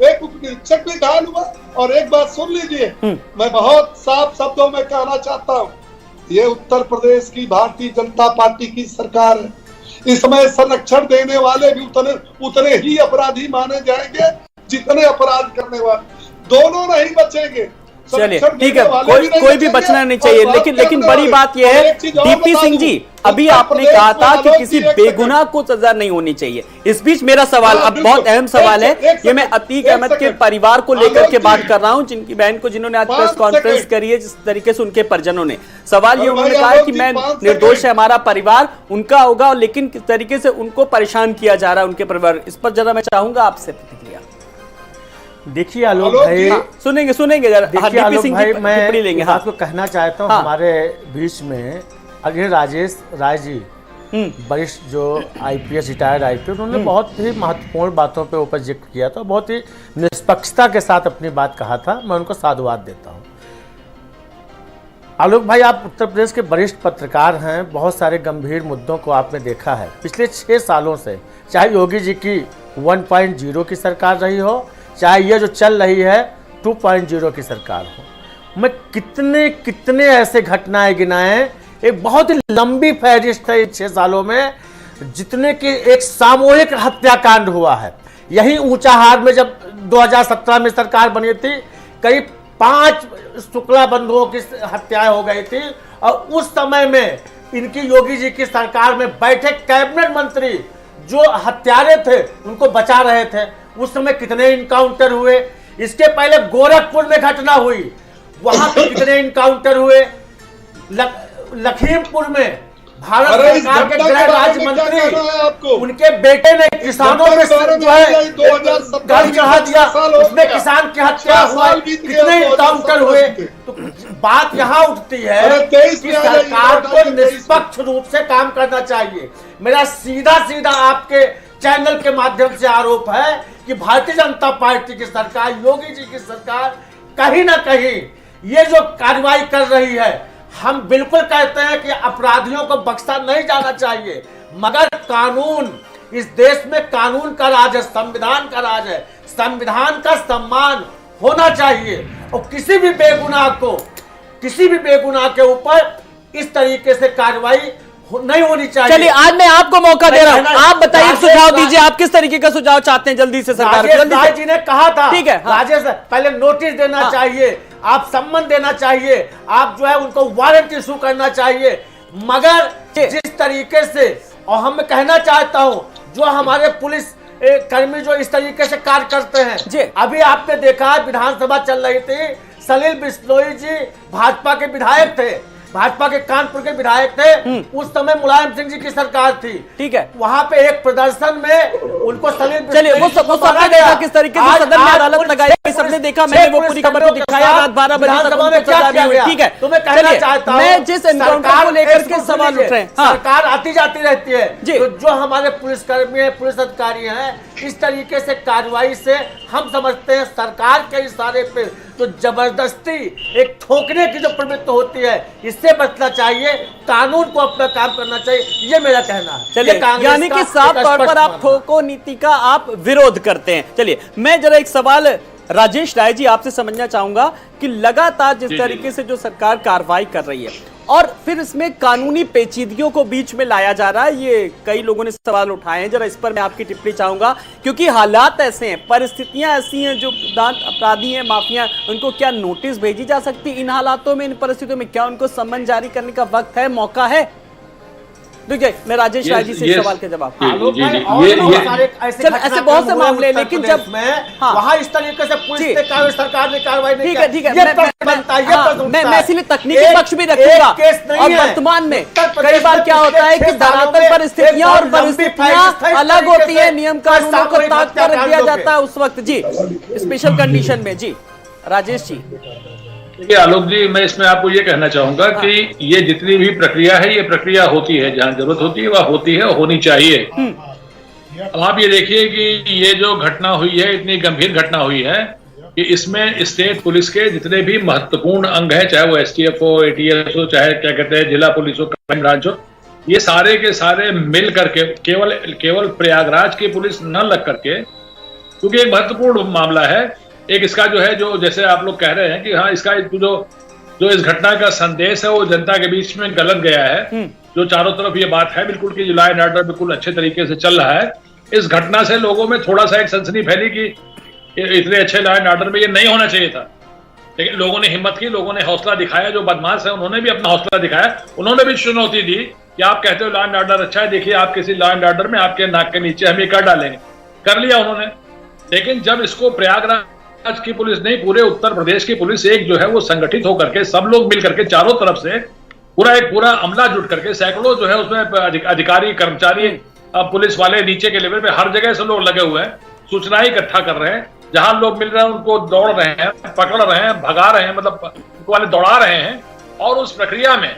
एक उप निरीक्षक भी घायल हुआ। और एक बात सुन लीजिए, मैं बहुत साफ शब्दों में कहना चाहता हूँ, ये उत्तर प्रदेश की भारतीय जनता पार्टी की सरकार है। इसमें संरक्षण देने वाले भी उतने ही अपराधी माने जाएंगे जितने अपराध करने वाले, दोनों नहीं बचेंगे। चलिए ठीक है, कोई भी बचना नहीं चाहिए। लेकिन बड़ी बात यह है डीपी सिंह जी, अभी आपने कहा था कि किसी बेगुनाह को सजा नहीं होनी चाहिए। इस बीच मेरा सवाल अब बहुत अहम सवाल है, ये मैं अतीक अहमद के परिवार को लेकर के बात कर रहा हूं, जिनकी बहन को जिन्होंने आज प्रेस कॉन्फ्रेंस करी है, जिस तरीके से उनके परिजनों ने सवाल ये उन्होंने कहा है कि मैं निर्दोष है, हमारा परिवार उनका होगा, लेकिन किस तरीके से उनको परेशान किया जा रहा है उनके परिवार। इस पर जरा मैं चाहूंगा आपसे प्रतिक्रिया। देखिए आलोक भाई, सुनेंगे जरा। देखिए आलोक भाई, मैं आपको कहना चाहता हूँ, हमारे बीच में अजय राजेश राय जी, वरिष्ठ जो आईपीएस रिटायर्ड आईपीएस, उन्होंने बहुत ही महत्वपूर्ण बातों पे ऊपर जिक्र किया था, बहुत ही निष्पक्षता के साथ अपनी बात कहा था। मैं उनको साधुवाद देता हूँ। आलोक भाई, आप उत्तर प्रदेश के वरिष्ठ पत्रकार हैं, बहुत सारे गंभीर मुद्दों को आपने देखा है पिछले 6 सालों से, चाहे योगी जी की 1.0 की सरकार रही हो, चाहे ये जो चल रही है 2.0 की सरकार हो। मैं कितने ऐसे घटनाएं गिनाए, एक बहुत ही लंबी फहरिस्त है इन 6 सालों में, जितने की एक सामूहिक हत्याकांड हुआ है। यही ऊंचाहार में जब 2017 में सरकार बनी थी, करीब 5 शुक्ला बंधुओं की हत्याएं हो गई थी, और उस समय में इनकी योगी जी की सरकार में बैठे कैबिनेट मंत्री जो हत्यारे थे उनको बचा रहे थे। उस समय कितने इनकाउंटर हुए। इसके पहले गोरखपुर में घटना हुई, वहां पे कितने इनकाउंटर हुए। लखीमपुर में भारत सरकार के गृह राज्य मंत्री, उनके बेटे ने किसानों में जो है गाड़ी चढ़ा दिया, उसमें किसान की हत्या हुआ। कितने इनकाउंटर हुए। तो बात यहाँ उठती है कि सरकार को निष्पक्ष रूप से काम करना चाहिए। मेरा सीधा आपके चैनल के माध्यम से आरोप है कि भारतीय जनता पार्टी की सरकार, योगी जी की सरकार कहीं ना कहीं ये जो कार्रवाई कर रही है, हम बिल्कुल कहते हैं कि अपराधियों को बख्शा नहीं जाना चाहिए, मगर कानून, इस देश में कानून का राज है, संविधान का राज है, संविधान का सम्मान होना चाहिए। और किसी भी बेगुनाह के ऊपर इस तरीके से कार्रवाई नहीं होनी चाहिए। चलिए आज मैं आपको मौका दे रहा हूं, आप बताइए, सुझाव दीजिए, आप किस तरीके का सुझाव चाहते हैं जल्दी से सरकार। राजेश जी ने कहा था, ठीक है, राजेश पहले नोटिस देना चाहिए, आप सम्मन देना चाहिए, आप जो है उनको वारंट इशू करना चाहिए। मगर जिस तरीके से, और हम कहना चाहता हूं, जो हमारे पुलिस कर्मी जो इस तरीके से कार्य करते हैं, अभी आपने देखा विधानसभा चल रही थी, सलील बिश्नोई जी भाजपा के विधायक थे, भाजपा के कानपुर के विधायक थे, उस समय मुलायम सिंह जी की सरकार थी, ठीक है। वहां पे एक प्रदर्शन में उनको चलिए वो सबने देखा किस तरीके से सदन में अदालत लगाई, सबने देखा, मैंने वो पूरी खबर को दिखाया, रात 12 बजे तक सजा भी हुई, ठीक है। तो मैं कहना चाहता हूं, मैं जिस एनकाउंटर को लेकर के सवाल उठ रहे हैं, सरकार आती जाती रहती है, तो जो हमारे पुलिसकर्मी है, पुलिस अधिकारी हैं, इस तरीके से कार्रवाई से हम समझते हैं सरकार के इशारे पे तो जबरदस्ती एक ठोकने की जो प्रवृत्ति होती है, इससे बचना चाहिए, कानून को अपना काम करना चाहिए, ये मेरा कहना है। चलिए, यानी कि साफ तौर पर आप ठोको नीति का आप विरोध करते हैं। चलिए मैं जरा एक सवाल राजेश राय जी, आपसे समझना चाहूंगा कि लगातार जिस तरीके से जो सरकार कार्रवाई कर रही है और फिर इसमें कानूनी पेचीदगियों को बीच में लाया जा रहा है, ये कई लोगों ने सवाल उठाए हैं। जरा इस पर मैं आपकी टिप्पणी चाहूंगा, क्योंकि हालात ऐसे हैं, परिस्थितियां ऐसी हैं, जो अपराधी हैं, माफिया, उनको क्या नोटिस भेजी जा सकती इन हालातों में, इन परिस्थितियों में? क्या उनको सम्मन जारी करने का वक्त है, मौका है? देखिए, मैं राजेश राय जी से सवाल के जवाब ऐसे बहुत से मामले, लेकिन जब वहाँ इस तरीके से पुलिस ने सरकार ने कार्रवाई नहीं की। ठीक है, मैं इसीलिए तकनीकी पक्ष भी रखूंगा। और वर्तमान में कई बार क्या होता है कि धरातल परिस्थितियां और परिस्थितियां अलग होती है, नियम कानूनों को ताक कर रख दिया जाता है उस वक्त। जी, स्पेशल कंडीशन में। जी राजेश जी। देखिए आलोक जी, मैं इसमें आपको ये कहना चाहूंगा कि ये जितनी भी प्रक्रिया है, ये प्रक्रिया होती है, जहां जरूरत होती है वह होती है, होनी चाहिए। अब आप ये देखिए कि ये जो घटना हुई है, इतनी गंभीर घटना हुई है कि इसमें स्टेट पुलिस के जितने भी महत्वपूर्ण अंग हैं, चाहे वो STF हो, ATS हो, चाहे क्या कहते हैं जिला पुलिस हो, क्राइम ब्रांच हो, ये सारे के सारे मिल करके, केवल प्रयागराज की पुलिस न लग करके, क्योंकि एक महत्वपूर्ण मामला है। एक इसका जो है, जो जैसे आप लोग कह रहे हैं कि हाँ, इसका जो इस घटना का संदेश है वो जनता के बीच में गलत गया है, जो चारों तरफ ये बात है बिल्कुल कि लॉ एंड ऑर्डर बिल्कुल अच्छे तरीके से चल रहा है। इस घटना से लोगों में थोड़ा सा एक सनसनी फैली कि इतने अच्छे लॉ एंड ऑर्डर में ये नहीं होना चाहिए था, लेकिन लोगों ने हिम्मत की, लोगों ने हौसला दिखाया। जो बदमाश है उन्होंने भी अपना हौसला दिखाया, उन्होंने भी चुनौती दी कि आप कहते हो लॉ एंड ऑर्डर अच्छा है, देखिए आप किसी लॉ एंड ऑर्डर में आपके नाक के नीचे हम ये कर डालेंगे। कर लिया उन्होंने। लेकिन जब इसको प्रयागराज की पुलिस नहीं, पूरे उत्तर प्रदेश की पुलिस एक जो है वो संगठित होकर के, सब लोग मिल करके चारों तरफ से पूरा अमला जुट करके, सैकड़ों जो है उसमें अधिकारी, कर्मचारी, पुलिस वाले नीचे के लेवल पे हर जगह से लोग लगे हुए हैं, सूचनाएं इकट्ठा कर रहे हैं। जहां लोग मिल रहे हैं उनको दौड़ रहे हैं, पकड़ रहे हैं, भगा रहे हैं, मतलब उनको वाले दौड़ा रहे हैं। और उस प्रक्रिया में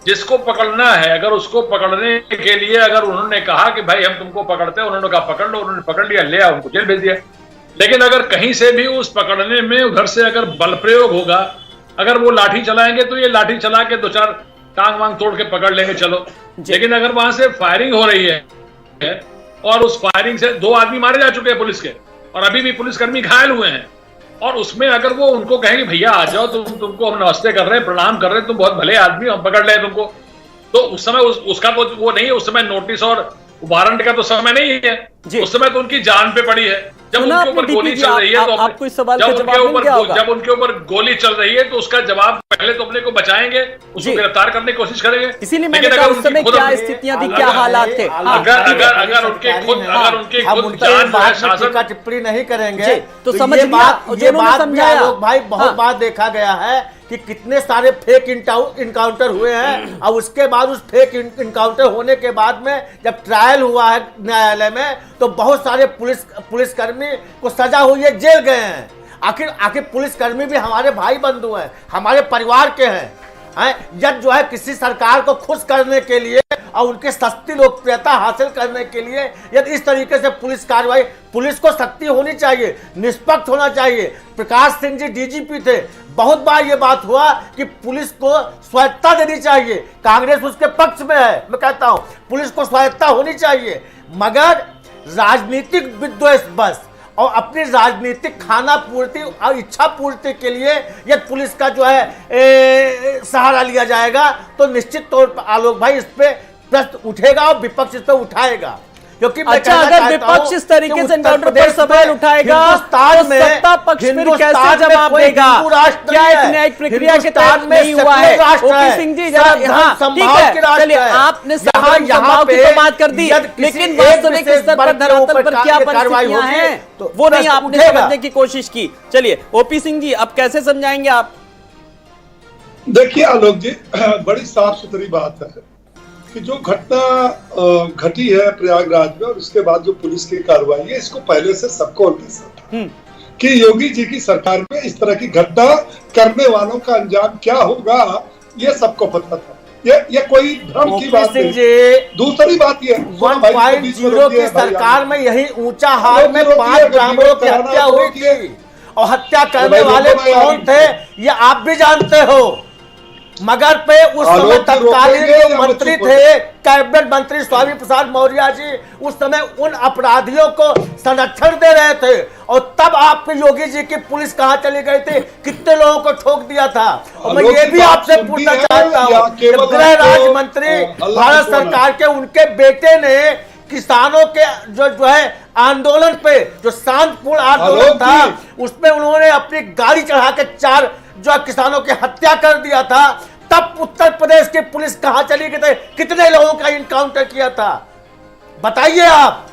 जिसको पकड़ना है, अगर उसको पकड़ने के लिए अगर उन्होंने कहा कि भाई हम तुमको पकड़ते हैं, उन्होंने कहा पकड़ लो, उन्होंने पकड़ लिया, ले आओ, उनको जेल भेज दिया। लेकिन अगर कहीं से भी उस पकड़ने में उधर से अगर बल प्रयोग होगा, अगर वो लाठी चलाएंगे तो ये लाठी चला के 2-4 टांग वांग तोड़ के पकड़ लेंगे, चलो। लेकिन अगर वहां से फायरिंग हो रही है और उस फायरिंग से 2 आदमी मारे जा चुके हैं पुलिस के, और अभी भी पुलिसकर्मी घायल हुए हैं, और उसमें अगर वो उनको कहेंगे भैया आ जाओ, तुमको हम नमस्ते कर रहे हैं, प्रणाम कर रहे हैं, तुम बहुत भले आदमी, हम पकड़ रहे हैं तुमको, तो उस समय उसका तो वो नहीं है, उस समय नोटिस और वारंट का तो समय नहीं है, उस समय तो उनकी जान पे पड़ी है। जब उनके ऊपर गोली चल रही है तो आपको इस सवाल का जवाब मिल गया होगा। जब उनके ऊपर गोली चल रही है तो उसका जवाब पहले तो अपने को बचाएंगे, उसको गिरफ्तार करने की कोशिश करेंगे। इसीलिए मैंने कहा उस समय क्या स्थितियां थी, क्या हालात थे। अगर उनके खुद जान है, शासन का टिप्पणी नहीं करेंगे तो समझ ये बात समझाया भाई। बहुत बात देखा गया है कि कितने सारे फेक इनकाउंटर हुए हैं, और उसके बाद उस फेक इनकाउंटर होने के बाद में जब ट्रायल हुआ है न्यायालय में, तो बहुत सारे पुलिसकर्मी को सजा हुई है, जेल गए हैं। आखिर पुलिसकर्मी भी हमारे भाई बंधु हैं, हमारे परिवार के हैं। जब जो है किसी सरकार को खुश करने के लिए और उनके सस्ती लोकप्रियता हासिल करने के लिए यदि इस तरीके से पुलिस कार्रवाई, पुलिस को शक्ति होनी चाहिए, निष्पक्ष होना चाहिए। प्रकाश सिंह जी DGP थे, बहुत बार ये बात हुआ कि पुलिस को स्वायत्तता देनी चाहिए, कांग्रेस उसके पक्ष में है। मैं कहता हूं पुलिस को स्वायत्तता होनी चाहिए, मगर राजनीतिक विद्वेष बस और अपनी राजनीतिक खाना पूर्ति और इच्छा पूर्ति के लिए यदि पुलिस का जो है सहारा लिया जाएगा तो निश्चित तौर पर आलोक भाई इस पे प्रश्न उठेगा और विपक्ष इस पे उठाएगा। क्योंकि अच्छा, अगर विपक्ष इस तरीके से एनकाउंटर पर सवाल उठाएगा तो सत्ता पक्ष फिर कैसे जवाब देगा? क्या एक न्यायिक प्रक्रिया के तहत नहीं हुआ है? ओपी सिंह जी जरा, हाँ ठीक है, चलिए आपने संभाव की तो बात कर दी, लेकिन वास्तविक स्तर पर धरातल पर क्या परिस्थितियां हैं वो नहीं आपने समझने की कोशिश की। चलिए ओपी सिंह जी, अब कैसे समझाएंगे आप? देखिए आलोक जी, बड़ी साफ सुथरी बात है कि जो घटना घटी है प्रयागराज में और उसके बाद जो पुलिस की कार्रवाई है, इसको पहले से सबको अंदेशा था कि योगी जी की सरकार में इस तरह की घटना करने वालों का अंजाम क्या होगा, ये सबको पता था। ये कोई भ्रम की बात नहीं। दूसरी बात ये 1.0 की सरकार में यही ऊंचा हाल में 5 ग्रामीणों की हत्या हुई थी, और हत्या करने वाले कौन थे ये आप भी जानते हो। मगर पे उस समय आलोक जी तत्कालीन रोकेंगे जो या मंत्री बच्चों थे, कैबिनेट मंत्री स्वामी प्रसाद मौर्य जी, उस समय उन अपराधियों को संरक्षण दे रहे थे। और तब आपके योगी जी की पुलिस कहां चली गई थी, कितने लोगों को ठोक दिया था। और मैं आलोक ये जी भी बात आपसे सुनती पूछना है चाहता या हूं, केवल गृह आपको, राज्य मंत्री अल्लाह भारत को सरकार के उनके बेटे ने किसानों के जो है आंदोलन पे, जो शांतिपूर्ण आंदोलन आलोक था, जी। उसमें उन्होंने अपनी गाड़ी चढ़ा के 4 जो किसानों की हत्या कर दिया था। तब उत्तर प्रदेश की पुलिस कहां चली गई थी, कितने लोगों का इनकाउंटर किया था, बताइए आप।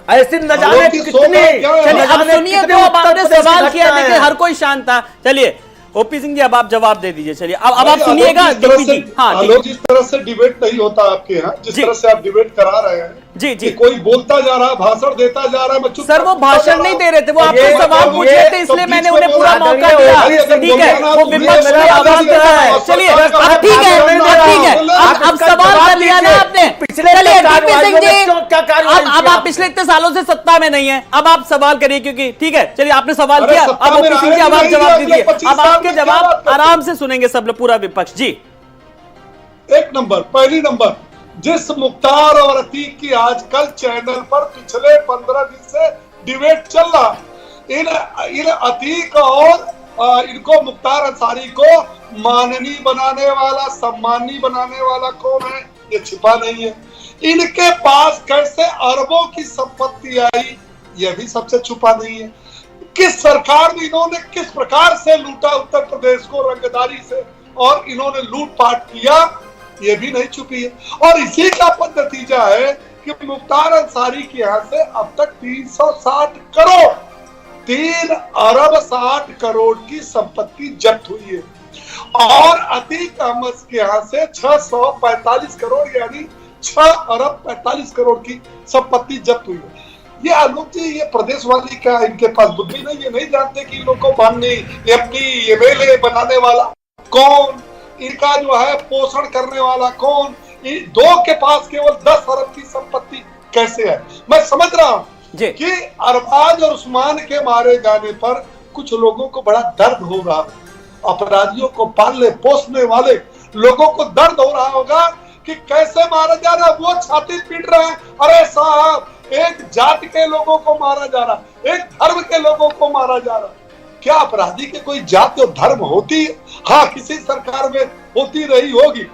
ऐसी न जाने आलोक जी, कितनी, चलिए न अब जाने सुनिए, कितनी तो अब उत्तर आपने प्रदेश की सवाल किया, घटनाएं देखिए हैं। हर कोई शांत था। चलिए ओपी सिंह जी अब आप जवाब दे दीजिए। चलिए अब आप आलोक सुनिएगा जिस तरह DP से- जी। हाँ ठीक आलोक जिस तरह से डिबेट नहीं होता आपके यहाँ, जिस जी। तरह से आप डिबेट करा रहे हैं जी कि जी कोई बोलता जा रहा है, भाषण देता जा रहा है, मैं चुप सर वो सुनता जा भाषण रहा नहीं हूं। दे रहे थे, वो आपसे ये- सवाल पूछ रहे थे, तो इसलिए बीच मैंने में उन्हें पूरा बोलना मौका नहीं दिया। है। अगर ठीक है, बोलना वो तो विपक्ष मेरे में आवाज आवाज कर रहा है। और चलिए सरकार का अब ठीक है, भाषण अब ठीक है, बोलना अब इसका सवाल जवाब कर लिया ना दीजिए। आपने। पिछले चलिए DP कार्रवाइयों सिंह में जी, क्यों- क्या कार्रवाई अब की आप आपने? पिछले इतने सालों से सत्ता में नहीं है, अब आप सवाल करिए, क्योंकि ठीक है चलिए आपने सवाल अरे किया, सत्ता अब में ओपी सिंह जी आए अब आप नहीं, जवाब अगले दीजिए। 25 अब साल आपके में क्या जवाब बात करते हैं? आराम से सुनेंगे सब लोग, पूरा विपक्ष जी। एक नंबर, पहली नंबर, जिस मुख्तार और अतीक की आजकल चैनल पर पिछले 15 दिन से डिबेट चल रहा, इन अतीक और इनको मुख्तार अंसारी को माननीय बनाने वाला, सम्मानी बनाने वाला कौन है, ये छिपा नहीं है। इनके पास कैसे अरबों की संपत्ति आई, ये भी सबसे छुपा नहीं है। किस सरकार में इन्होंने किस प्रकार से लूटा उत्तर प्रदेश को रंगदारी से, और इन्होंने लूटपाट किया, ये भी नहीं छुपी है। और इसी का नतीजा है कि मुख्तार अंसारी के यहाँ से अब तक 360 करोड़ 3 अरब 60 करोड़ की संपत्ति जब्त हुई है, और अतीक अहमद के यहाँ से 645 करोड़ यानी 6 अरब 45 करोड़ की संपत्ति जब्त हुई है। ये आलोक जी, ये प्रदेश वाली का इनके पास बुद्धि नहीं, ये नहीं जानते कि इन लोगों को माननी एमपी एमएलए बनाने वाला कौन, इनका जो है पोषण करने वाला कौन, दो के पास केवल 10 अरब की संपत्ति कैसे है। मैं समझ रहा हूँ कि अरबाज और उस्मान के मारे जाने पर कुछ लोगों को बड़ा दर्द हो रहा, अपराधियों को पालने पोसने वाले लोगों को दर्द हो रहा होगा कि कैसे मारा जा रहा है। वो छाती पीट रहे हैं, अरे साहब एक जाति के लोगों को मारा जा रहा, एक धर्म के लोगों को मारा जा रहा। क्या अपराधी के कोई जाति और धर्म होती है? हाँ, किसी सरकार में होती रही होगी।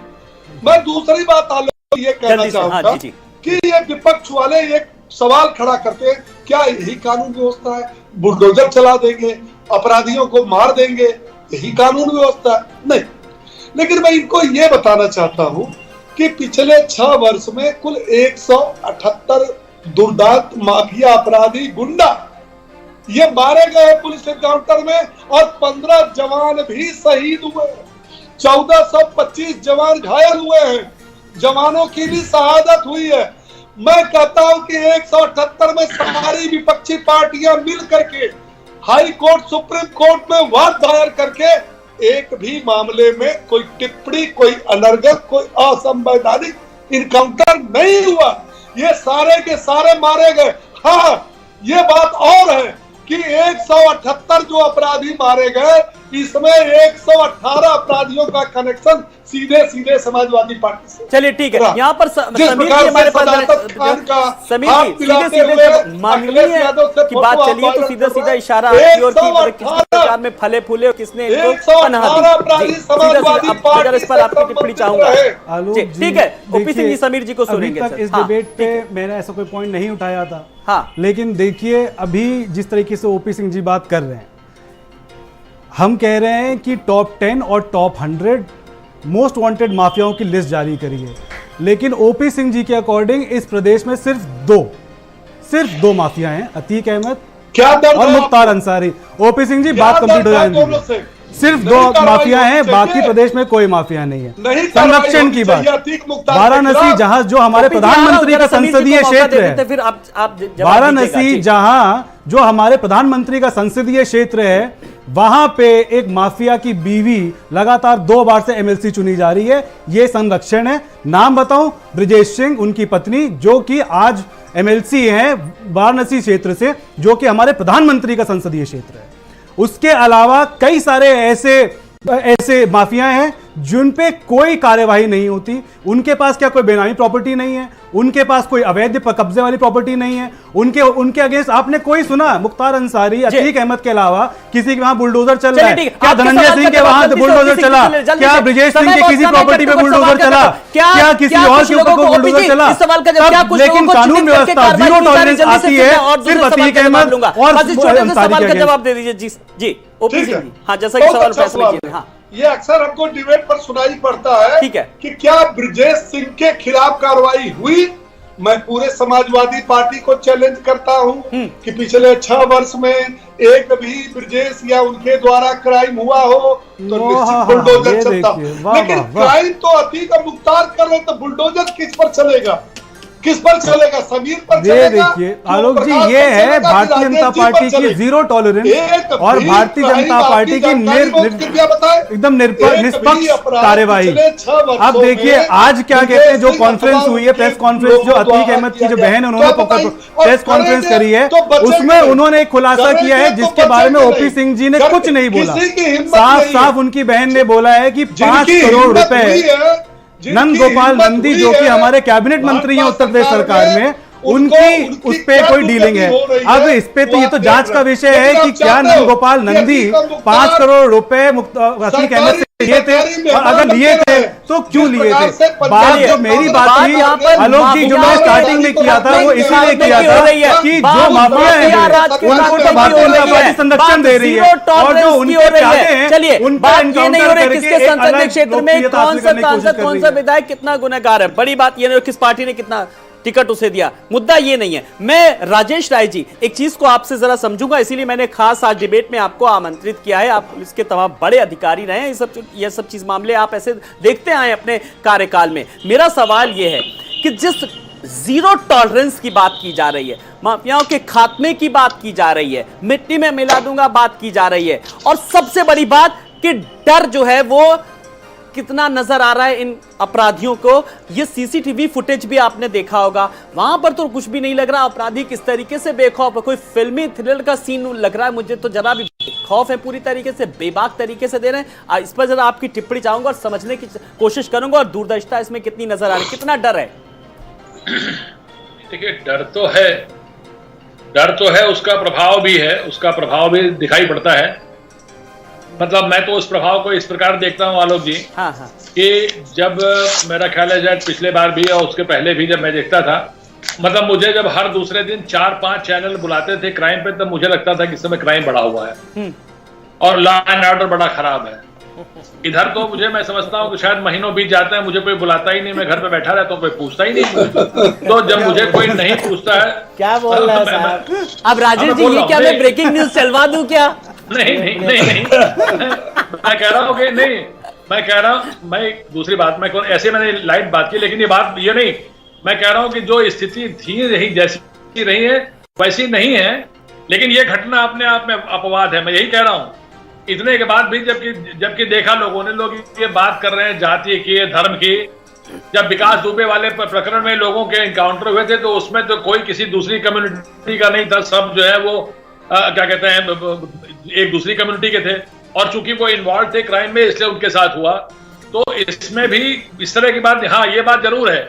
मैं दूसरी बात आलोक ये कहना चाहूंगा कि ये विपक्ष वाले एक सवाल खड़ा करते हैं, क्या यही कानून व्यवस्था है? बुलडोजर चला देंगे, अपराधियों को मार देंगे, यही कानून व्यवस्था है? नहीं। लेकिन मैं इनको ये बताना चाहता हूं कि पिछले 6 वर्ष में कुल 178 दुर्दांत माफिया अपराधी गुंडा ये मारे गए पुलिस एनकाउंटर में, और 15 जवान भी शहीद हुए, 1425 जवान घायल हुए हैं, जवानों की भी शहादत हुई है। मैं कहता हूं कि 178 में सारी विपक्षी पार्टियां मिल करके हाई कोर्ट सुप्रीम कोर्ट में वाद दायर करके एक भी मामले में कोई टिप्पणी, कोई अनर्गल, कोई असंवैधानिक इनकाउंटर नहीं हुआ। ये सारे के सारे मारे गए। हाँ, ये बात और है कि 178 जो अपराधी मारे गए, इसमें 118 अपराधियों का कनेक्शन सीधे सीधे समाजवादी पार्टी से। चलिए ठीक है, यहाँ पर समीर जी हमारे पास, समीर जी सीधे माननीय की बात चलिए तो सीधा सीधा इशारा आपकी ओर कि किस प्रकार में फले फूले और किसने इनको पनाह दी। सीधा इस पर आपकी टिप्पणी चाहूंगा। ठीक है, ओपी सिंह जी समीर जी को सुनेंगे। इस डिबेट पे मैंने ऐसा कोई पॉइंट नहीं उठाया था, हाँ, लेकिन देखिए अभी जिस तरीके से ओपी सिंह जी बात कर रहे हैं, हम कह रहे हैं कि टॉप 10 और टॉप 100 मोस्ट वांटेड माफियाओं की लिस्ट जारी करी है, लेकिन ओपी सिंह जी के अकॉर्डिंग इस प्रदेश में सिर्फ दो माफिया हैं, अतीक अहमद क्या और मुख्तार अंसारी। ओपी सिंह जी बात कंप्लीट हो जाएगी, सिर्फ 2 माफिया हैं, बाकी प्रदेश में कोई माफिया नहीं है। संरक्षण की बात, वाराणसी जहां जो हमारे प्रधानमंत्री का संसदीय क्षेत्र है, वाराणसी जहां जो हमारे प्रधानमंत्री का संसदीय क्षेत्र है, वहां पे एक माफिया की बीवी लगातार 2 बार से एमएलसी चुनी जा रही है। ये संरक्षण है। नाम बताऊं, ब्रिजेश सिंह उनकी पत्नी, जो कि आज एमएलसी हैं वाराणसी क्षेत्र से, जो कि हमारे प्रधानमंत्री का संसदीय क्षेत्र है। उसके अलावा कई सारे ऐसे माफिया हैं जिन पे कोई कार्यवाही नहीं होती। उनके पास क्या कोई बेनामी प्रॉपर्टी नहीं है, उनके पास कोई अवैध कब्जे वाली प्रॉपर्टी नहीं है, उनके अगेंस्ट आपने कोई सुना? मुख्तार अंसारी, अतीक अहमद के अलावा किसी के वहां बुलडोजर चल रहा है? क्या धनंजय सिंह के वहां बुलडोजर चला? क्या ब्रिजेश सिंह के किसी प्रॉपर्टी पे बुलडोजर चला? क्या किसी और के ऊपर बुलडोजर चला? लेकिन कानून व्यवस्था जीरो टॉलरेंस आती है सिर्फ अतीक अहमद और अंसारी के जवाब दे दीजिए। जी ओपी सिंह जी, हाँ, जैसा कि सवाल फैसला किया। हाँ, ये अक्सर हमको डिबेट पर सुनाई पड़ता है, ठीक है, कि क्या ब्रिजेश सिंह के खिलाफ कार्रवाई हुई। मैं पूरे समाजवादी पार्टी को चैलेंज करता हूं कि पिछले 6 वर्ष में एक भी ब्रिजेश या उनके द्वारा क्राइम हुआ हो तो निश्चित बुलडोजर चलता। लेकिन क्राइम तो अतीक मुख्तार कर रहे, तो बुलडोजर किस पर चलेगा? किस पर चलेगा? समीर पर चलेगा? देखिए आलोक जी, ये है भारतीय जनता पार्टी की जीरो टॉलरेंस और भारतीय जनता पार्टी की एकदम निष्पक्ष कार्यवाही। अब देखिए आज क्या कहते हैं, जो कॉन्फ्रेंस हुई है, प्रेस कॉन्फ्रेंस, जो अतीक अहमद की जो बहन है उन्होंने प्रेस कॉन्फ्रेंस करी है, उसमें उन्होंने एक खुलासा किया है जिसके बारे में ओपी सिंह जी ने कुछ नहीं बोला। साफ साफ उनकी बहन ने बोला है कि 5 करोड़ रुपए नंद गोपाल नंदी, जो कि हमारे कैबिनेट मंत्री हैं उत्तर प्रदेश सरकार में, उनकी उस पे कोई डीलिंग है। अब इस पे तो ये तो जांच का विषय है कि क्या नंद गोपाल नंदी 5 करोड़ रुपए अतीक अहमद से लिए थे, और अगर लिए थे तो क्यों लिए थे? बात जो मेरी बात हुई आलोक जी, जो मैंने स्टार्टिंग में किया था वो इसीलिए किया था कि जो माफिया है उनको तो भारतीय जनता पार्टी संरक्षण दे रही है, और जो उनके चाहते हैं उन पर एनकाउंटर करके किसके संसदीय क्षेत्र में कौन सा सांसद, कौन सा विधायक कितना गुनहगार है। बड़ी बात ये नहीं किस पार्टी ने कितना टिकट उसे दिया, मुद्दा ये नहीं है। मैं राजेश राय जी एक चीज को आपसे जरा समझूंगा, इसीलिए मैंने खास आज डिबेट में आपको आमंत्रित किया है। आप पुलिस के तमाम बड़े अधिकारी रहे हैं, ये सब चीज मामले आप ऐसे देखते आए अपने कार्यकाल में। मेरा सवाल ये है कि जिस जीरो टॉलरेंस की बात की जा रही है, माफियाओं के खात्मे की बात की जा रही है, मिट्टी में मिला दूंगा बात की जा रही है, और सबसे बड़ी बात कि डर जो है वो कितना नजर आ रहा है इन अपराधियों को। ये सीसीटीवी फुटेज भी आपने देखा होगा, वहां पर तो कुछ भी नहीं लग रहा अपराधी किस तरीके से बेखौफ, कोई फिल्मी थ्रिलर का सीन लग रहा है मुझे तो। जरा भी खौफ है, पूरी तरीके से बेबाक तरीके से दे रहे हैं। इस पर जरा आपकी टिप्पणी चाहूंगा और समझने की कोशिश करूंगा, और दूरदर्शिता इसमें कितनी नजर आ रही है, कितना डर है? देखिए डर तो है, उसका प्रभाव भी है, उसका प्रभाव भी दिखाई पड़ता है। मतलब मैं तो उस प्रभाव को इस प्रकार देखता हूं आलोक जी, हाँ। कि जब मेरा ख्याल है शायद पिछले बार भी और उसके पहले भी जब मैं देखता था, मतलब मुझे जब हर दूसरे दिन 4-5 चैनल बुलाते थे क्राइम पे, तब मुझे लगता था कि इस समय क्राइम बढ़ा हुआ है और लॉ एंड ऑर्डर बड़ा खराब है। इधर तो मैं समझता हूँ कि शायद महीनों बीत जाते हैं, मुझे कोई बुलाता ही नहीं, मैं घर पे बैठा रहता हूँ, कोई पूछता ही नहीं। तो जब मुझे कोई नहीं पूछता है, क्या बोल रहा है साहब? अब राजेश जी ये क्या मैं ब्रेकिंग न्यूज चलवा दूं क्या? नहीं मैं कह रहा हूँ कि नहीं, मैं कह रहा हूँ, मैं दूसरी बात में ऐसे मैंने लाइट बात की, लेकिन ये बात ये नहीं, मैं कह रहा हूँ कि जो स्थिति थी रही जैसी रही है वैसी नहीं है, लेकिन ये घटना अपने आप में अपवाद है, मैं यही कह रहा हूँ। इतने के बाद भी जबकि देखा लोगों ने, लोग ये बात कर रहे हैं जाति की, धर्म की। जब विकास दुबे वाले प्रकरण में लोगों के एनकाउंटर हुए थे तो उसमें तो कोई किसी दूसरी कम्युनिटी का नहीं था, सब जो है वो क्या कहते हैं एक दूसरी कम्युनिटी के थे, और चूंकि वो इन्वॉल्व थे क्राइम में इसलिए उनके साथ हुआ। तो इसमें भी इस तरह की बात, हाँ ये बात जरूर है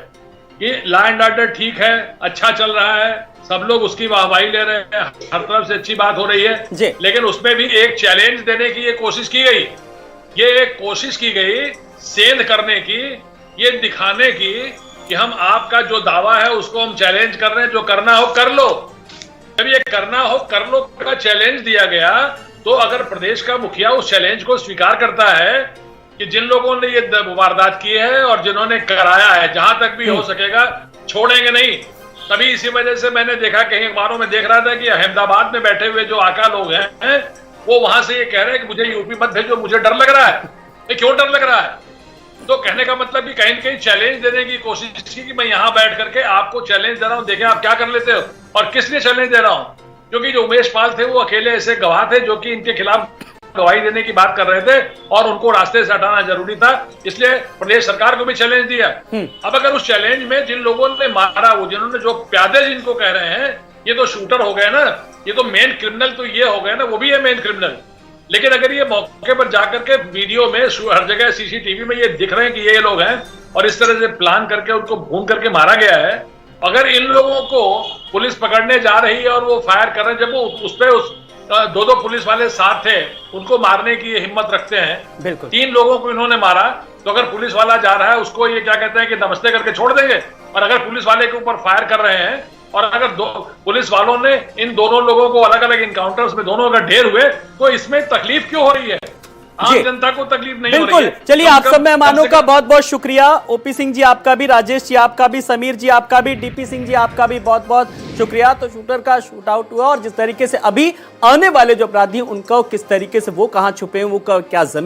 कि लॉ एंड ऑर्डर ठीक है, अच्छा चल रहा है, सब लोग उसकी वाहवाही ले रहे हैं, हर तरफ से अच्छी बात हो रही है, लेकिन उसमें भी एक चैलेंज देने की ये कोशिश की गई, ये एक कोशिश की गई सेंध करने की, ये दिखाने की कि हम आपका जो दावा है उसको हम चैलेंज कर रहे हैं, जो करना हो कर लो। जब ये करना हो कर लो का चैलेंज दिया गया, तो अगर प्रदेश का मुखिया उस चैलेंज को स्वीकार करता है कि जिन लोगों ने ये वारदात की है और जिन्होंने कराया है, जहां तक भी हो सकेगा छोड़ेंगे नहीं। तभी इसी वजह से मैंने देखा, कहीं अखबारों में देख रहा था कि अहमदाबाद में बैठे हुए जो आका लोग हैं वो वहां से ये कह रहे हैं कि मुझे यूपी मत भेजो, मुझे डर लग रहा है। ये क्यों डर लग रहा है? तो कहने का मतलब कि कहीं न कहीं चैलेंज देने की कोशिश की कि मैं यहां बैठ करके आपको चैलेंज दे रहा हूं, देखें आप क्या कर लेते हो। और किस लिए चैलेंज दे रहा हूं? क्योंकि जो उमेश पाल थे वो अकेले ऐसे गवाह थे जो कि इनके खिलाफ गवाही देने की बात कर रहे थे और उनको रास्ते से हटाना जरूरी था, इसलिए प्रदेश सरकार को भी चैलेंज दिया। अब अगर उस चैलेंज में जिन लोगों ने मारा, वो जिन्होंने जो प्यादे जिनको कह रहे हैं, ये तो शूटर हो गए ना, ये तो मेन क्रिमिनल तो ये हो गए ना, वो भी है मेन क्रिमिनल। लेकिन अगर ये मौके पर जाकर के वीडियो में हर जगह सीसीटीवी में ये दिख रहे हैं कि ये लोग हैं और इस तरह से प्लान करके उनको भून करके मारा गया है, अगर इन लोगों को पुलिस पकड़ने जा रही है और वो फायर कर रहे हैं, जब वो उस दो पुलिस वाले साथ थे, उनको मारने की हिम्मत रखते हैं। बिल्कुल 3 लोगों को इन्होंने मारा, तो अगर पुलिस वाला जा रहा है उसको ये क्या कहते हैं कि नमस्ते करके छोड़ देंगे, और अगर पुलिस वाले के ऊपर फायर कर रहे हैं और अगर पुलिस वालों ने इन दोनों लोगों को अलग अलग इनकाउंटर्स में दोनों अगर ढेर हुए, तो इसमें तकलीफ क्यों हो रही है? आम जनता को तकलीफ नहीं हो रही है। बिल्कुल। चलिए, आप सब मेहमानों का बहुत बहुत शुक्रिया। ओपी सिंह जी आपका भी, राजेश जी आपका भी, समीर जी आपका भी, डीपी सिंह जी आपका भी बहुत बहुत शुक्रिया। तो शूटर का शूट आउट हुआ और जिस तरीके से अभी आने वाले जो अपराधी उनको किस तरीके से वो कहां छुपे हैं, वो क्या जमीन